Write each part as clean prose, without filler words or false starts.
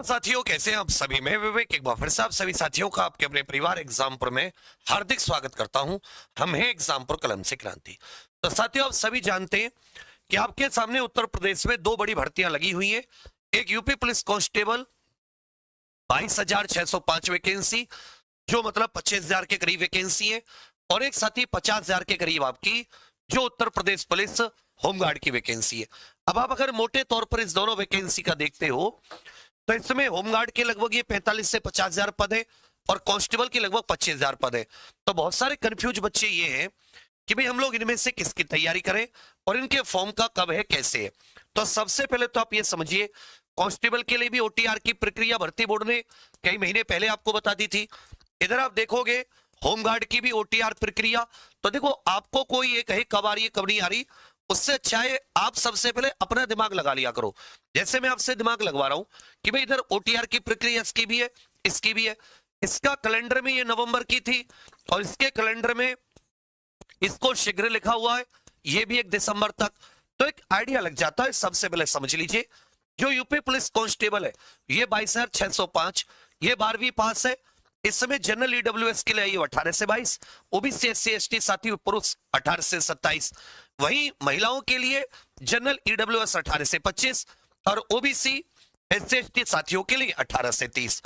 Hello साथियों, कैसे हैं आप सभी। मैं विवेक एक बार फिर से आप सभी साथियों का आपके अपने परिवार एग्जामपुर में हार्दिक स्वागत करता हूं। हम हैं एग्जामपुर कलम से क्रांति। तो साथियों, आप सभी जानते हैं कि आपके सामने उत्तर प्रदेश में दो बड़ी भर्तियां लगी हुई हैं। एक यूपी पुलिस कांस्टेबल 22,605 वैकेंसी, जो मतलब 25,000 के करीब वैकेंसी है, और एक साथी 50,000 के करीब आपकी जो उत्तर प्रदेश पुलिस होमगार्ड की वैकेंसी है। अब आप अगर मोटे तौर पर इस दोनों वैकेंसी का देखते हो तो इसमें होमगार्ड के लगभग ये 45 से 50,000 पद है और कांस्टेबल के लगभग 25,000 पद है। तो बहुत सारे कंफ्यूज बच्चे ये हैं कि भाई हम लोग इनमें से किसकी तैयारी करें और इनके फॉर्म का कब है, कैसे है। तो सबसे पहले तो आप ये समझिए, कांस्टेबल के लिए भी ओटीआर की प्रक्रिया भर्ती बोर्ड ने कई महीने पहले आपको बता दी थी। इधर आप देखोगे होमगार्ड की भी ओटीआर प्रक्रिया। तो देखो, आपको कोई ये कहे कब आ रही है कब नहीं आ रही, उससे अच्छा है आप सबसे पहले अपना दिमाग लगा लिया करो। जैसे मैं आपसे दिमाग लगवा रहा हूं कि भाई इधर ओटीआर की प्रक्रिया इसकी भी है, इसकी भी है। इसका कैलेंडर में ये नवंबर की थी और इसके कैलेंडर में इसको शीघ्र लिखा हुआ है, ये भी 1 दिसंबर तक। तो एक आइडिया लग जाता है। सबसे पहले समझ लीजिए, जो यूपी पुलिस कांस्टेबल है ये 22,605, ये 12वीं पास है। इस समय जनरल ईडब्ल्यूएस के लिए आयु 18 से 22, ओबीसी एससी एसटी साथी पुरुष 18 से 27। वहीं महिलाओं के लिए जनरल ईडब्ल्यूएस 18 से 25 और ओबीसी एससी एसटी साथियों के लिए 18 से 30।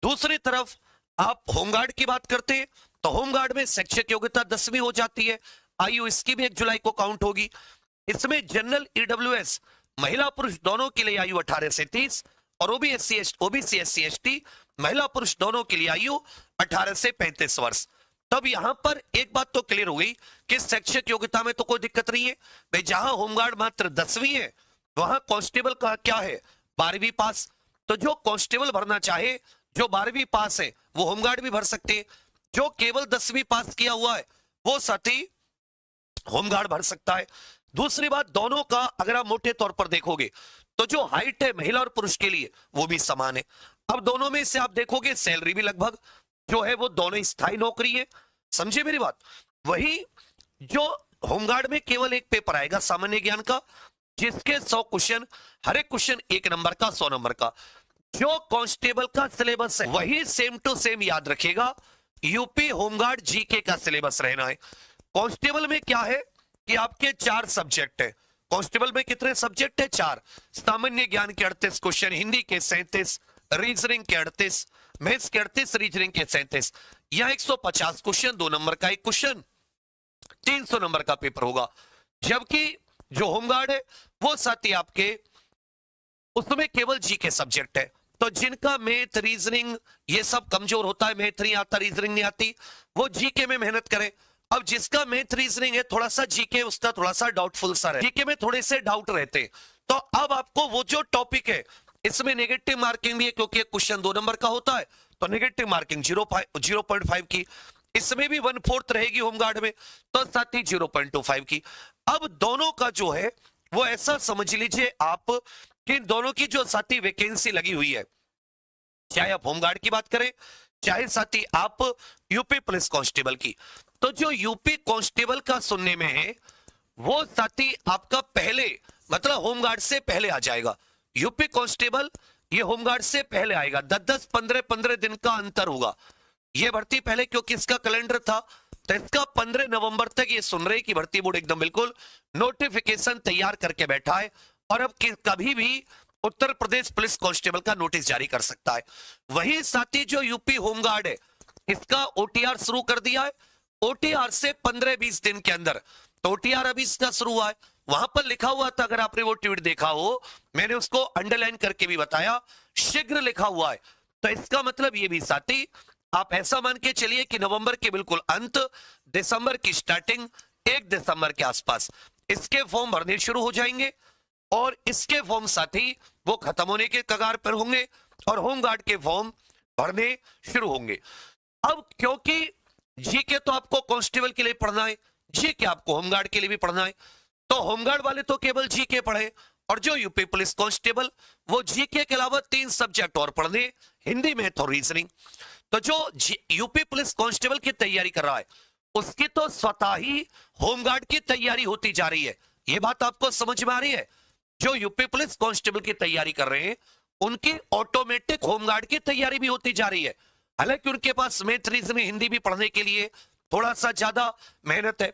दूसरी तरफ आप होमगार्ड की बात करते हैं तो होमगार्ड में शैक्षिक योग्यता 10वीं हो जाती है। आयु इसकी भी 1 जुलाई को काउंट होगी। इसमें जनरल ईडब्ल्यूएस महिला पुरुष दोनों के लिए आयु 18 से 30 और ओबीसी एससी एसटी महिला पुरुष दोनों के लिए आयु 18 से 35 वर्ष। तब यहां पर एक बात तो क्लियर हो गई कि शैक्षिक योग्यता में तो कोई दिक्कत नहीं है भाई। जहां होमगार्ड मात्र 10वीं है, वहां कांस्टेबल का क्या है, 12वीं पास। तो जो कांस्टेबल भरना चाहे, जो 12वीं पास है, वो होमगार्ड भी भर सकते हैं। जो केवल 10वीं पास किया हुआ है वो साथी होमगार्ड भर सकता है। दूसरी बात, दोनों का अगर आप मोटे तौर पर देखोगे तो जो हाइट है महिला और पुरुष के लिए वो भी समान है। अब दोनों में से आप देखोगे सैलरी भी लगभग जो है वो दोनों स्थायी नौकरी है। समझे मेरी बात। वही जो होमगार्ड में केवल एक पेपर आएगा सामान्य ज्ञान का, जिसके 100 क्वेश्चन, हर एक क्वेश्चन 1 नंबर का, 100 नंबर का। जो कांस्टेबल का सिलेबस है वही सेम टू सेम याद रखेगा, यूपी होमगार्ड जीके का सिलेबस रहना है। कांस्टेबल में क्या है कि आपके 4 सब्जेक्ट है। कांस्टेबल में कितने सब्जेक्ट है? 4। सामान्य ज्ञान के 38 क्वेश्चन, हिंदी के 37, रीजनिंग के 38, मैथ्स के 38, रीजनिंग के 37। यह 150 क्वेश्चन, 2 नंबर का एक क्वेश्चन, 300 नंबर का पेपर होगा। जबकि जो होमगार्ड है वो साथी आपके उसमें केवल जी के सब्जेक्ट है। तो जिनका मैथ रीजनिंग ये सब कमजोर होता है, मैथ नहीं आता, रीजनिंग नहीं आती, वो जीके में मेहनत करें। अब जिसका मैथ रीजनिंग है थोड़ा सा, जीके उसका थोड़ा सा डाउटफुल सा है, जीके में थोड़े से डाउट रहते हैं। तो अब आपको वो जो टॉपिक है इसमें नेगेटिव मार्किंग भी है, क्योंकि क्वेश्चन 2 नंबर का होता है तो नेगेटिव मार्किंग 0.5 की। इसमें भी 1/4 रहेगी होमगार्ड में, तो साथ ही 0.25 की। अब दोनों का जो है वो ऐसा समझ लीजिए आप कि दोनों की जो साथी वैकेंसी लगी हुई है, चाहे आप होमगार्ड की बात करें चाहे साथी आप यूपी पुलिस कांस्टेबल की, तो जो यूपी कांस्टेबल का सुनने में है वो साथी आपका पहले मतलब होमगार्ड से पहले आ जाएगा। यूपी कांस्टेबल ये होमगार्ड से पहले आएगा। 10-10, 15-15 दिन का अंतर होगा। ये भर्ती पहले, क्योंकि इसका कैलेंडर था, तो इसका 15 नवंबर तक ये सुन रहे कि भर्ती बोर्ड एकदम बिल्कुल नोटिफिकेशन तैयार करके बैठा है और अब कभी भी उत्तर प्रदेश पुलिस कांस्टेबल का नोटिस जारी कर सकता है। वही साथी जो यूपी होमगार्ड है इसका ओटीआर शुरू कर दिया है। ओटीआर से 15-20 दिन के अंदर, तो ओटीआर अभी इसका शुरू हुआ है। वहां पर लिखा हुआ था, अगर आपने वो ट्वीट देखा हो, मैंने उसको अंडरलाइन करके भी बताया, शीघ्र लिखा हुआ है। तो इसका मतलब ये भी साथी आप ऐसा मान के चलिए कि नवंबर के बिल्कुल अंत, दिसंबर की स्टार्टिंग, 1 दिसंबर के आसपास इसके फॉर्म भरने शुरू हो जाएंगे और इसके फॉर्म साथी वो खत्म होने के कगार पर होंगे और होमगार्ड के फॉर्म भरने शुरू होंगे। अब क्योंकि जीके तो आपको कांस्टेबल के लिए पढ़ना है, जीके आपको होमगार्ड के लिए भी पढ़ना है, तो होमगार्ड वाले तो केवल जीके पढ़े और जो यूपी पुलिस कांस्टेबल वो जीके के अलावा 3 सब्जेक्ट और पढ़ने, हिंदी, मैथ और रीजनिंग। तो जो यूपी पुलिस कांस्टेबल की तैयारी कर रहा है उसकी तो स्वतः ही होमगार्ड की तैयारी होती जा रही है। यह बात आपको समझ में आ रही है? जो यूपी पुलिस कांस्टेबल की तैयारी कर रहे हैं उनकी ऑटोमेटिक होमगार्ड की तैयारी भी होती जा रही है। हालांकि उनके पास मैथ रीजनिंग हिंदी भी पढ़ने के लिए थोड़ा सा ज्यादा मेहनत है।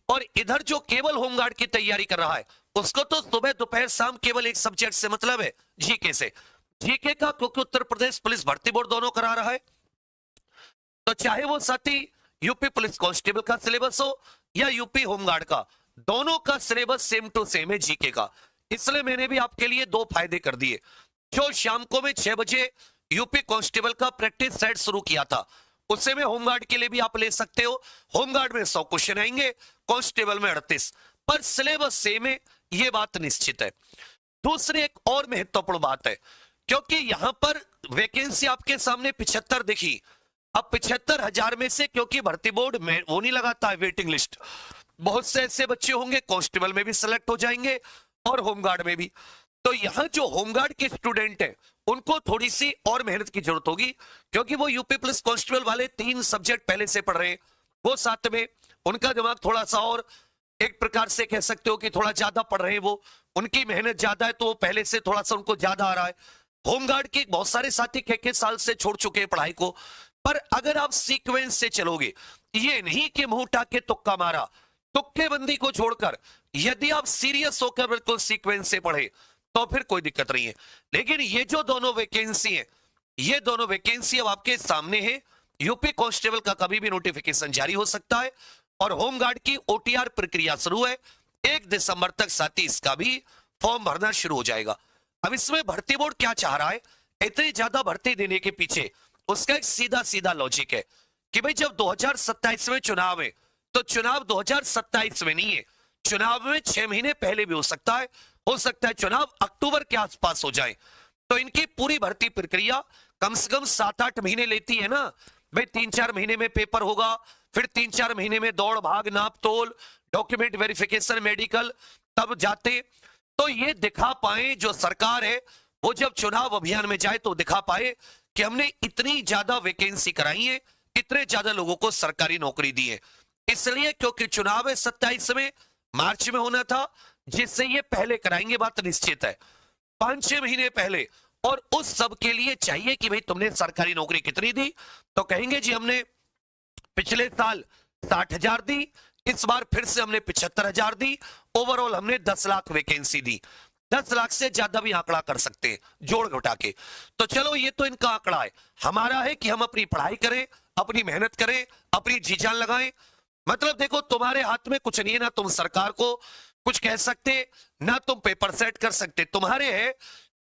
और इधर जो केवल होमगार्ड की तैयारी कर रहा है उसको तो सुबह दोपहर शाम केवल एक सब्जेक्ट से मतलब है, जीके से। जीके का क्योंकि उत्तर प्रदेश पुलिस भर्ती बोर्ड दोनों करा रहा है, तो चाहे वो साथी यूपी पुलिस कांस्टेबल का सिलेबस हो या यूपी होमगार्ड का, दोनों का सिलेबस सेम टू सेम है जीके का। इसलिए मैंने भी आपके लिए दो फायदे कर दिए। जो शाम को मैं 6 बजे यूपी कांस्टेबल का प्रैक्टिस सेट शुरू किया था, उसे में होमगार्ड के लिए भी आप ले सकते हो। होमगार्ड में 100 क्वेश्चन आएंगे, कांस्टेबल में 38, पर सिलेबस सेम है, ये बात निश्चित है। दूसरी एक और महत्वपूर्ण बात है, क्योंकि यहां पर वैकेंसी आपके सामने 75 दिखी। अब 75,000 में से, क्योंकि भर्ती बोर्ड में वो नहीं लगाता है वेटिंग लिस्ट, बहुत से ऐसे बच्चे होंगे कांस्टेबल में भी सिलेक्ट हो जाएंगे और होमगार्ड में भी। तो यहां जो होमगार्ड के स्टूडेंट हैं उनको थोड़ी सी और मेहनत की जरूरत होगी, क्योंकि वो यूपी पुलिस कांस्टेबल वाले 3 सब्जेक्ट पहले से पढ़ रहे हैं, वो साथ में उनका दिमाग थोड़ा सा और एक प्रकार से कह सकते हो कि थोड़ा ज्यादा पढ़ रहे हैं, वो उनकी मेहनत ज्यादा है, तो वो पहले से थोड़ा सा उनको ज्यादा आ रहा है। होमगार्ड के बहुत सारे साथी के साल से छोड़ चुके हैं पढ़ाई को। पर अगर आप सीक्वेंस से चलोगे, ये नहीं कि मुंह उठा के तुक्का मारा, तुक्केबंदी को छोड़कर यदि आप सीरियस होकर बिल्कुल सीक्वेंस से पढ़े तो फिर कोई दिक्कत नहीं है। लेकिन ये जो दोनों वैकेंसी है, ये दोनों वैकेंसी अब आपके सामने है। यूपी कांस्टेबल का कभी भी नोटिफिकेशन जारी हो सकता है और होमगार्ड की ओटीआर प्रक्रिया शुरू है। 1 दिसंबर तक साथी इसका भी फॉर्म भरना शुरू हो जाएगा। अब इसमें भर्ती बोर्ड क्या चाह रहा है, इतनी ज्यादा भर्ती देने के पीछे उसका एक सीधा सीधा लॉजिक है कि भाई जब 2027 में चुनाव है, तो चुनाव 2027 में नहीं है, चुनाव में 6 महीने पहले भी हो सकता है चुनाव अक्टूबर के आसपास हो जाए। तो इनकी पूरी भर्ती प्रक्रिया कम से कम 7-8 महीने लेती है ना भाई। 3-4 महीने में पेपर होगा, फिर 3-4 महीने में दौड़ भाग नाप तोल डॉक्यूमेंट वेरिफिकेशन मेडिकल, तब जाते तो ये दिखा पाए जो सरकार है वो जब चुनाव अभियान में जाए तो दिखा पाए कि हमने इतनी ज्यादा वैकेंसी कराई है, इतने ज्यादा लोगों को सरकारी नौकरी दी है। इसलिए क्योंकि चुनाव है 27 में, मार्च में होना था, जिससे ये पहले कराएंगे, बात निश्चित है 5-6 महीने पहले। और उस सब के लिए चाहिए कि भाई तुमने सरकारी नौकरी कितनी दी, तो कहेंगे जी हमने पिछले साल 60,000 दी, इस बार फिर से हमने 75,000 दी, ओवरऑल हमने 10 लाख वैकेंसी दी। 10 लाख से ज्यादा भी आंकड़ा कर सकते हैं जोड़ घटा के। तो चलो ये तो इनका आंकड़ा है, हमारा है कि हम अपनी पढ़ाई करें, अपनी मेहनत करें, अपनी जी जान लगाएं। मतलब देखो तुम्हारे हाथ में कुछ नहीं है, ना तुम सरकार को कुछ कह सकते, ना तुम पेपर सेट कर सकते, तुम्हारे है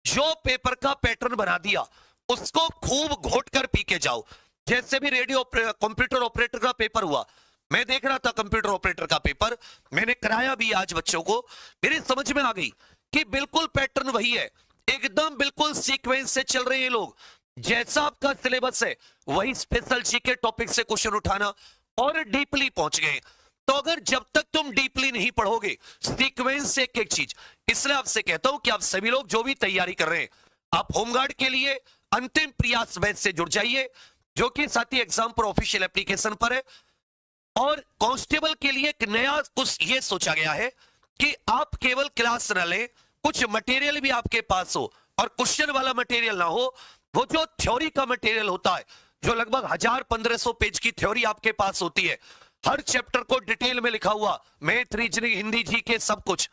जो पेपर का पैटर्न बना दिया उसको खूब घोट कर पी के जाओ। जैसे भी रेडियो कंप्यूटर ऑपरेटर का पेपर हुआ, मैं देख रहा था कंप्यूटर ऑपरेटर का पेपर, मैंने कराया भी आज बच्चों को, मेरी समझ में आ गई कि बिल्कुल पैटर्न वही है, एकदम बिल्कुल सीक्वेंस से चल रहे हैं लोग। जैसा आपका सिलेबस है वही स्पेशल जीके टॉपिक से क्वेश्चन उठाना और डीपली पहुंच गए। तो अगर जब तक तुम डीपली नहीं पढ़ोगे सीक्वेंस से एक एक चीज, इसलिए आपसे कहता हूं कि आप सभी लोग जो भी तैयारी कर रहे हैं, आप होमगार्ड के लिए अंतिम प्रयास बैच से जुड़ जाइए, जो कि साथी एग्जाम पर ऑफिशियल एप्लीकेशन पर है। और कांस्टेबल के लिए एक नया कुछ ये सोचा गया है कि आप केवल क्लास न लें, कुछ मटेरियल भी आपके पास हो, और क्वेश्चन वाला मटेरियल ना हो, वो जो थ्योरी का मटेरियल होता है, जो लगभग 1000-1500 पेज की थ्योरी आपके पास होती है, हर चैप्टर को डिटेल में लिखा हुआ, मैथ रीजनिंग हिंदी जीके सब कुछ।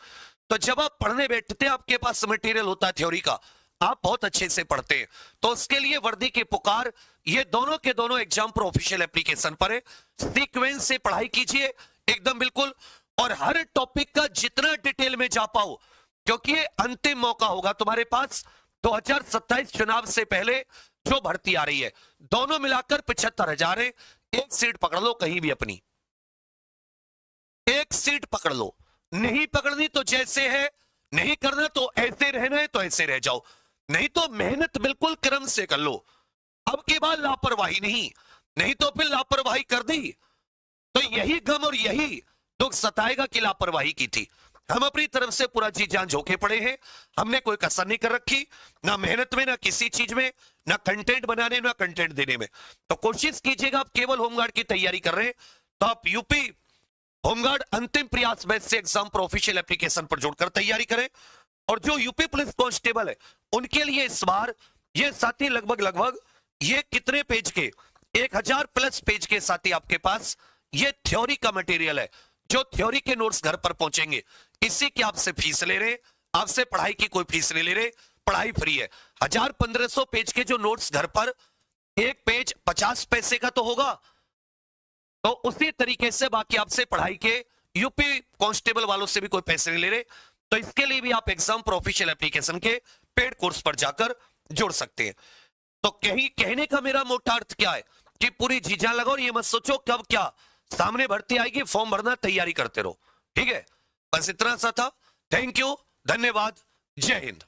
तो जब आप पढ़ने बैठते हैं आपके पास मटेरियल होता है थ्योरी का, आप बहुत अच्छे से पढ़ते हैं। तो उसके लिए वर्दी की पुकार, ये दोनों के दोनों एग्जाम पर ऑफिशियल एप्लीकेशन पर है। सीक्वेंस से पढ़ाई कीजिए एकदम बिल्कुल, और हर टॉपिक का जितना डिटेल में जा पाओ, क्योंकि ये अंतिम मौका होगा तुम्हारे पास 2027 चुनाव से पहले जो भर्ती आ रही है, दोनों मिलाकर 75,000 है। एक सीट पकड़ लो कहीं भी अपनी, एक सीट पकड़ लो, नहीं पकड़नी तो जैसे है, नहीं करना तो ऐसे रहना है तो ऐसे रह जाओ, नहीं तो मेहनत बिल्कुल क्रम से कर लो। अब के बाद लापरवाही नहीं तो फिर लापरवाही कर दी तो यही गम और यही दुख सताएगा कि लापरवाही की थी। हम अपनी तरफ से पूरा जी जान झोंके पड़े हैं, हमने कोई कसर नहीं कर रखी, ना मेहनत में, ना किसी चीज में, ना कंटेंट बनाने, ना कंटेंट देने में। तो कोशिश कीजिएगा, आप केवल होमगार्ड की तैयारी कर रहे हैं तो आप यूपी होमगार्ड अंतिम प्रयास बैच से एग्जाम पर ऑफिशियल एप्लीकेशन पर जोड़कर तैयारी करें। और जो यूपी पुलिस कांस्टेबल है उनके लिए इस बार ये साथी लगभग ये कितने पेज के 1000 प्लस पेज के साथी आपके पास ये थ्योरी का मटेरियल है, जो थ्योरी के नोट्स घर पर पहुंचेंगे। इसी की आपसे फीस ले रहे, आपसे पढ़ाई की कोई फीस नहीं ले रहे, पढ़ाई फ्री है। 1500 पेज के जो नोट्स घर पर, एक पेज 50 पैसे का तो होगा, तो उसी तरीके से बाकी आपसे पढ़ाई के यूपी कांस्टेबल वालों से भी कोई पैसे नहीं ले रहे। तो इसके लिए भी आप एग्जाम प्रोफेशनल एप्लीकेशन के पेड कोर्स पर जाकर जुड़ सकते हैं। तो कहीं कहने का मेरा मोटा अर्थ क्या है कि पूरी झीझा लगाओ, ये मत सोचो कब क्या सामने भर्ती आएगी, फॉर्म भरना, तैयारी करते रहो। ठीक है, बस इतना सा था। थैंक यू, धन्यवाद, जय हिंद।